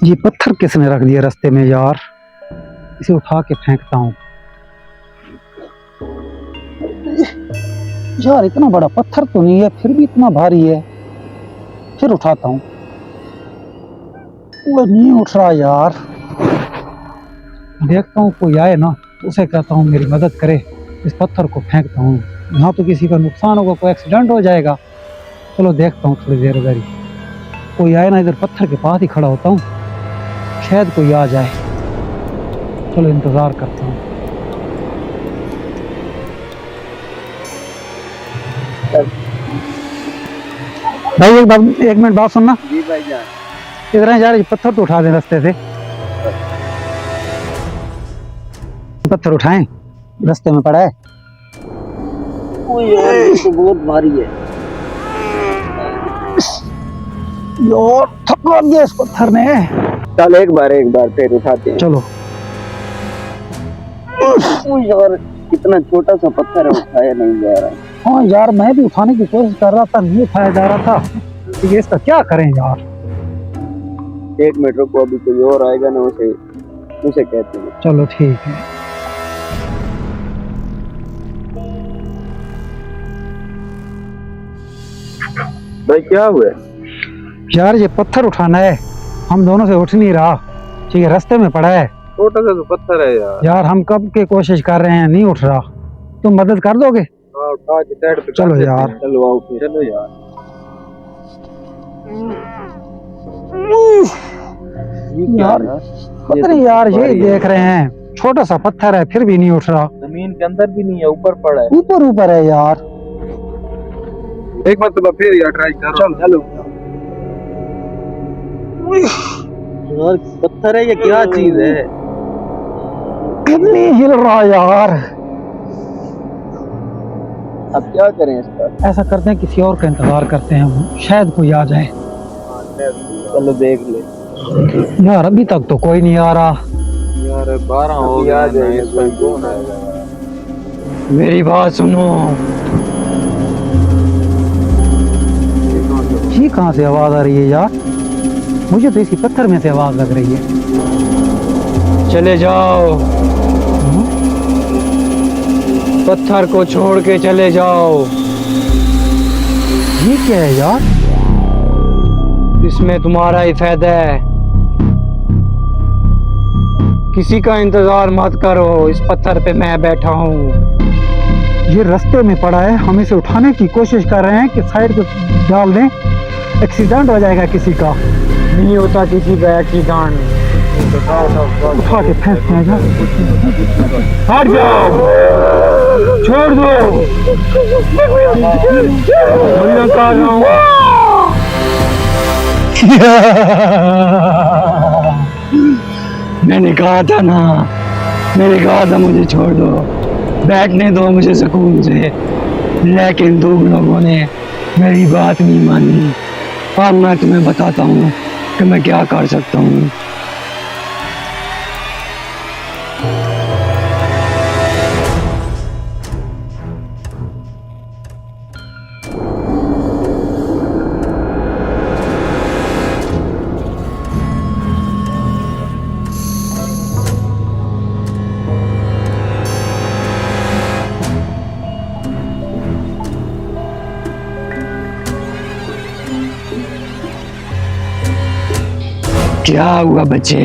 ये पत्थर किसने रख दिया रास्ते में यार, इसे उठा के फेंकता हूँ। यार इतना बड़ा पत्थर तो नहीं है, फिर भी इतना भारी है। फिर उठाता हूँ, वो नहीं उठ रहा यार। देखता हूँ कोई आए ना, उसे कहता हूँ मेरी मदद करे, इस पत्थर को फेंकता हूँ। यहाँ तो किसी का नुकसान होगा, कोई एक्सीडेंट हो जाएगा। चलो देखता हूँ थोड़ी देर उधर ही, कोई आए ना। इधर पत्थर के पास ही खड़ा होता हूँ, शायद कोई आ जाए। चलो इंतजार करता हूँ। भाई एक मिनट बात सुनना। जी भाईजान। इधर है यार, ये पत्थर तो उठा दे रास्ते से। पत्थर उठाएं, रास्ते में पड़ा है। ओ यार ये तो बहुत भारी है यार, थका दिया इस पत्थर ने। चल एक बार फिर उठाते हैं। चलो। ओ यार कितना छोटा सा पत्थर है, उठाया नहीं जा रहा है। हाँ यार, मैं भी उठाने की कोशिश कर रहा था, नहीं उठाया जा रहा था। ये इसका क्या करें यार। 1 मिनट रुको, अभी कोई और आएगा ना, उसे कहते हैं। चलो ठीक है। भाई क्या हुआ? यार ये पत्थर उठाना है, हम दोनों से उठ नहीं रहा। ठीक है, रास्ते में पड़ा है। छोटा सा तो पत्थर है यार। यार हम कब के कोशिश कर रहे हैं, नहीं उठ रहा। तुम मदद कर दोगे? हाँ उठा के साइड पे चलो यार। चलो आओ फिर। चलो यार। यार पता नहीं यार, ये देख रहे हैं छोटा सा पत्थर है, फिर भी नहीं उठ रहा। जमीन के अंदर भी नहीं है, ऊपर पड़ा है। ऊपर ऊपर है यार। एक मरतबा फिर यार ट्राई करो। चलो यार, पत्थर है या क्या चीज है? नहीं हिल रहा यार। अब क्या करें इसका? ऐसा करते हैं, किसी और का इंतजार करते हैं, शायद कोई आ जाए। चलो देख ले यार अभी तक तो कोई नहीं आ रहा। यार 12 हो गया, कौन आएगा? मेरी बात सुनो। ये कहाँ से आवाज आ रही है यार? मुझे तो इसी पत्थर में से आवाज लग रही है। चले जाओ, पत्थर को छोड़ के चले जाओ। ये क्या है यार? इसमें तुम्हारा ही फायदा है। किसी का इंतजार मत करो, इस पत्थर पे मैं बैठा हूँ। ये रास्ते में पड़ा है, हम इसे उठाने की कोशिश कर रहे हैं कि साइड पे डाल दें, एक्सीडेंट हो जाएगा किसी का। नहीं होता किसी का एक्सीडेंट। उठा के फेंकते हैं यार। हट जाओ, छोड़ दो। मैंने कहा था ना, मैंने कहा था मुझे छोड़ दो, बैठने दो मुझे सुकून से। लेकिन तुम लोगों ने मेरी बात नहीं मानी। अब मैं तुम्हें बताता हूँ कि मैं क्या कर सकता हूँ। क्या हुआ बच्चे?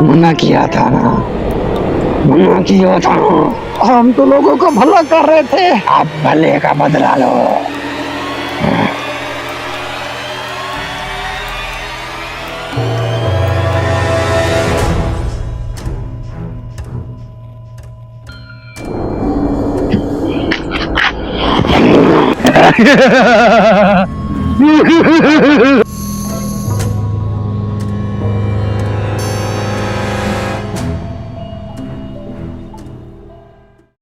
मना किया था ना, मना किया था। हम तो लोगों को भला कर रहे थे। अब भले का बदला लो। है